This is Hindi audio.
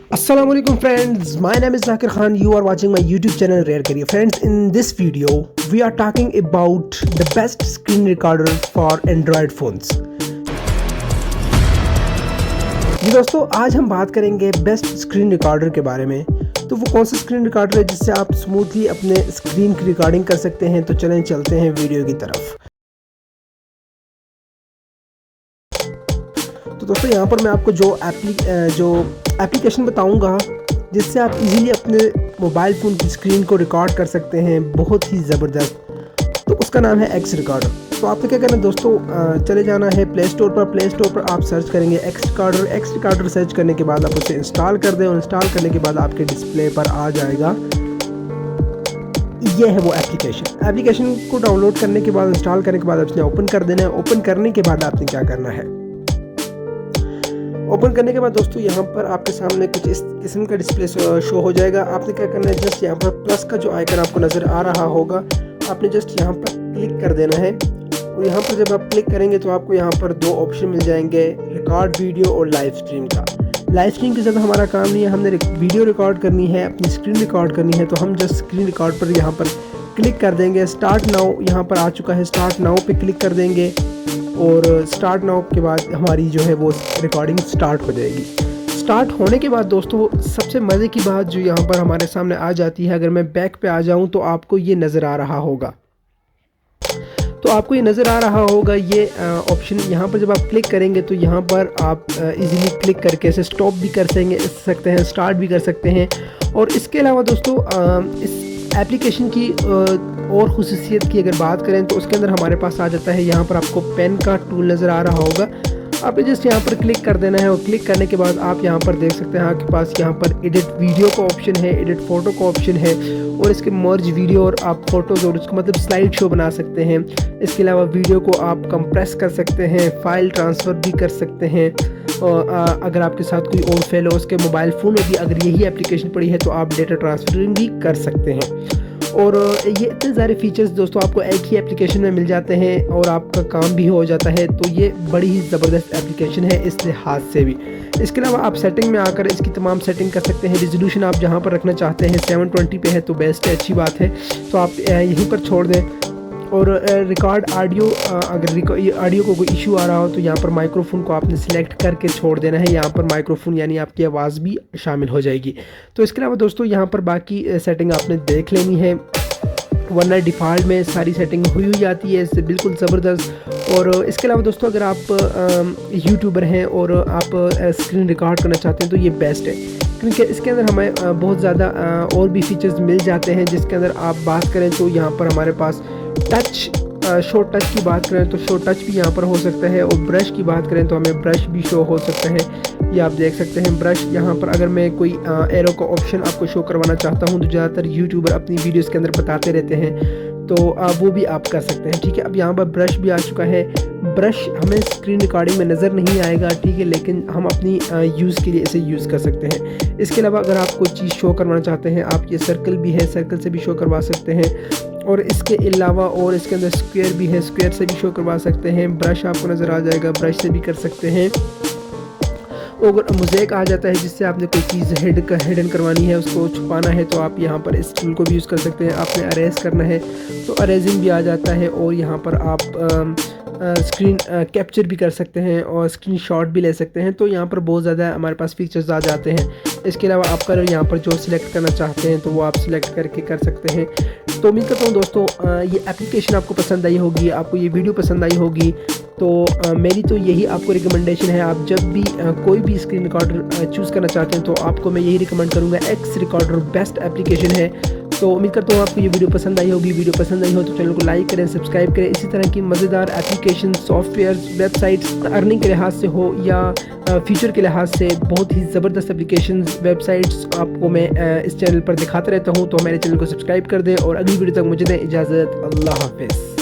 Assalamualaikum friends, my name is Zakir Khan. You are watching my YouTube channel Rare Career. Friends, in this video we are talking about the best screen recorder for Android phones. जी दोस्तों, आज हम बात करेंगे बेस्ट स्क्रीन रिकॉर्डर के बारे में। तो वो कौन सा स्क्रीन रिकॉर्डर है जिससे आप स्मूथली अपने स्क्रीन की रिकॉर्डिंग कर सकते हैं। तो चलें चलते हैं वीडियो की तरफ। तो दोस्तों, यहाँ पर मैं आपको जो एप्लीकेशन बताऊंगा जिससे आप इजीली अपने मोबाइल फ़ोन की स्क्रीन को रिकॉर्ड कर सकते हैं, बहुत ही ज़बरदस्त, तो उसका नाम है एक्स रिकॉर्डर। तो आपको क्या करना है दोस्तों, चले जाना है प्ले स्टोर पर आप सर्च करेंगे एक्स रिकॉर्डर सर्च करने के बाद आप उसे इंस्टॉल कर दें और इंस्टॉल करने के बाद आपके डिस्प्ले पर आ जाएगा। ये है वो एप्लीकेशन को डाउनलोड करने के बाद, इंस्टॉल करने के बाद आपने ओपन कर देना है। ओपन करने के बाद आपने क्या करना है, ओपन करने के बाद दोस्तों यहाँ पर आपके सामने कुछ इस किस्म का डिस्प्ले शो हो जाएगा। आपने क्या करना है, जस्ट यहाँ पर प्लस का जो आइकन आपको नज़र आ रहा होगा, आपने जस्ट यहाँ पर क्लिक कर देना है। और यहाँ पर जब आप क्लिक करेंगे तो आपको यहाँ पर दो ऑप्शन मिल जाएंगे, रिकॉर्ड वीडियो और लाइव स्ट्रीम का। लाइव स्ट्रीम के साथ हमारा काम नहीं है, हमने वीडियो रिकॉर्ड करनी है, अपनी स्क्रीन रिकॉर्ड करनी है। तो हम जस्ट स्क्रीन रिकॉर्ड पर यहाँ पर क्लिक कर देंगे। स्टार्ट नाउ यहाँ पर आ चुका है, स्टार्ट नाउ पे क्लिक कर देंगे और स्टार्ट नाउ के बाद हमारी जो है वो रिकॉर्डिंग स्टार्ट हो जाएगी। स्टार्ट होने के बाद दोस्तों सबसे मज़े की बात जो यहाँ पर हमारे सामने आ जाती है, अगर मैं बैक पे आ जाऊँ तो आपको ये नज़र आ रहा होगा। तो आपको ये नज़र आ रहा होगा ये ऑप्शन, यहाँ पर जब आप क्लिक करेंगे तो यहाँ पर आप इजीली क्लिक करके इसे स्टॉप भी कर सकते हैं, स्टार्ट भी कर सकते हैं। और इसके अलावा दोस्तों इस एप्लीकेशन की और ख़ुसूसियत की अगर बात करें तो उसके अंदर हमारे पास आ जाता है, यहाँ पर आपको पेन का टूल नज़र आ रहा होगा। आपने जस्ट यहाँ पर क्लिक कर देना है और क्लिक करने के बाद आप यहाँ पर देख सकते हैं आपके पास यहाँ पर एडिट वीडियो का ऑप्शन है, एडिट फ़ोटो का ऑप्शन है और इसके मर्ज वीडियो और आप फ़ोटोज़ और उसको मतलब स्लाइड शो बना सकते हैं। इसके अलावा वीडियो को आप कंप्रेस कर सकते हैं, फ़ाइल ट्रांसफ़र भी कर सकते हैं। और अगर आपके साथ कोई और फेल हो, उसके मोबाइल फ़ोन में भी अगर यही एप्लीकेशन पड़ी है तो आप डेटा ट्रांसफरिंग भी कर सकते हैं। और ये इतने सारे फीचर्स दोस्तों आपको एक ही एप्लीकेशन में मिल जाते हैं और आपका काम भी हो जाता है। तो ये बड़ी ही ज़बरदस्त एप्लीकेशन है इस लिहाज से भी। इसके अलावा आप सेटिंग में आकर इसकी तमाम सेटिंग कर सकते हैं। रिजोल्यूशन आप जहाँ पर रखना चाहते हैं 720 पे है तो बेस्ट है, अच्छी बात है, तो आप यहीं पर छोड़ दें। और रिकॉर्ड ऑडियो, अगर ऑडियो को कोई इशू आ रहा हो तो यहाँ पर माइक्रोफोन को आपने सिलेक्ट करके छोड़ देना है। यहाँ पर माइक्रोफोन यानी आपकी आवाज़ भी शामिल हो जाएगी। तो इसके अलावा दोस्तों यहाँ पर बाकी सेटिंग आपने देख लेनी है, वरना डिफ़ॉल्ट में सारी सेटिंग हुई जाती है, इससे बिल्कुल ज़बरदस्त। और इसके अलावा दोस्तों अगर आप यूट्यूबर हैं और आप स्क्रीन रिकॉर्ड करना चाहते हैं तो ये बेस्ट है, क्योंकि इसके अंदर हमें बहुत ज़्यादा और भी फीचर्स मिल जाते हैं। जिसके अंदर आप बात करें तो यहाँ पर हमारे पास शो टच की बात करें तो शो टच भी यहाँ पर हो सकता है, और ब्रश की बात करें तो हमें ब्रश भी शो हो सकता है। ये आप देख सकते हैं ब्रश। यहाँ पर अगर मैं कोई एरो का ऑप्शन आपको शो करवाना चाहता हूँ तो ज़्यादातर यूट्यूबर अपनी वीडियोज़ के अंदर बताते रहते हैं, तो वो भी आप कर सकते हैं। ठीक है, अब यहाँ पर ब्रश भी आ चुका है। ब्रश हमें स्क्रीन रिकॉर्डिंग में नज़र नहीं आएगा, ठीक है, लेकिन हम अपनी यूज़ के लिए इसे यूज़ कर सकते हैं। इसके अलावा अगर आप कोई चीज़ शो करवाना चाहते हैं, आप ये सर्कल भी है, सर्कल से भी शो करवा सकते हैं। और इसके अलावा और इसके अंदर स्क्वायर भी है, स्क्वायर से भी शो करवा सकते हैं। ब्रश आपको नज़र आ जाएगा, ब्रश से भी कर सकते हैं। और मोज़ेक आ जाता है, जिससे आपने कोई चीज़ हिडन करवानी है, उसको छुपाना है, तो आप यहाँ पर इस टूल को भी यूज़ कर सकते हैं। आपने अरेज करना है तो अरेजिंग भी आ जाता है, और यहाँ पर आप स्क्रीन कैप्चर भी कर सकते हैं और स्क्रीन शॉट भी ले सकते हैं। तो यहाँ पर बहुत ज़्यादा हमारे पास फीचर्स आ जाते हैं। इसके अलावा आप अगर यहाँ पर जो सिलेक्ट करना चाहते हैं तो वो आप सिलेक्ट करके कर सकते हैं। तो उम्मीद करता हूँ दोस्तों ये एप्लीकेशन आपको पसंद आई होगी, आपको ये वीडियो पसंद आई होगी। तो मेरी तो यही आपको रिकमेंडेशन है, आप जब भी कोई भी स्क्रीन रिकॉर्डर चूज़ करना चाहते हैं तो आपको मैं यही रिकमेंड करूँगा, एक्स रिकॉर्डर बेस्ट एप्लीकेशन है। तो उम्मीद करता हूँ आपको ये वीडियो पसंद आई होगी। वीडियो पसंद आई हो तो चैनल को लाइक करें, सब्सक्राइब करें। इसी तरह की मज़ेदार एप्लीकेशन, सॉफ्टवेयर, वेबसाइट्स, अर्निंग के लिहाज से हो या फीचर के लिहाज से बहुत ही ज़बरदस्त एप्लीकेशन, वेबसाइट्स आपको मैं इस चैनल पर दिखाता रहता हूँ। तो मेरे चैनल को सब्सक्राइब कर दें और अगली वीडियो तक मुझे दें इजाज़त। अल्लाह हाफ़िज़।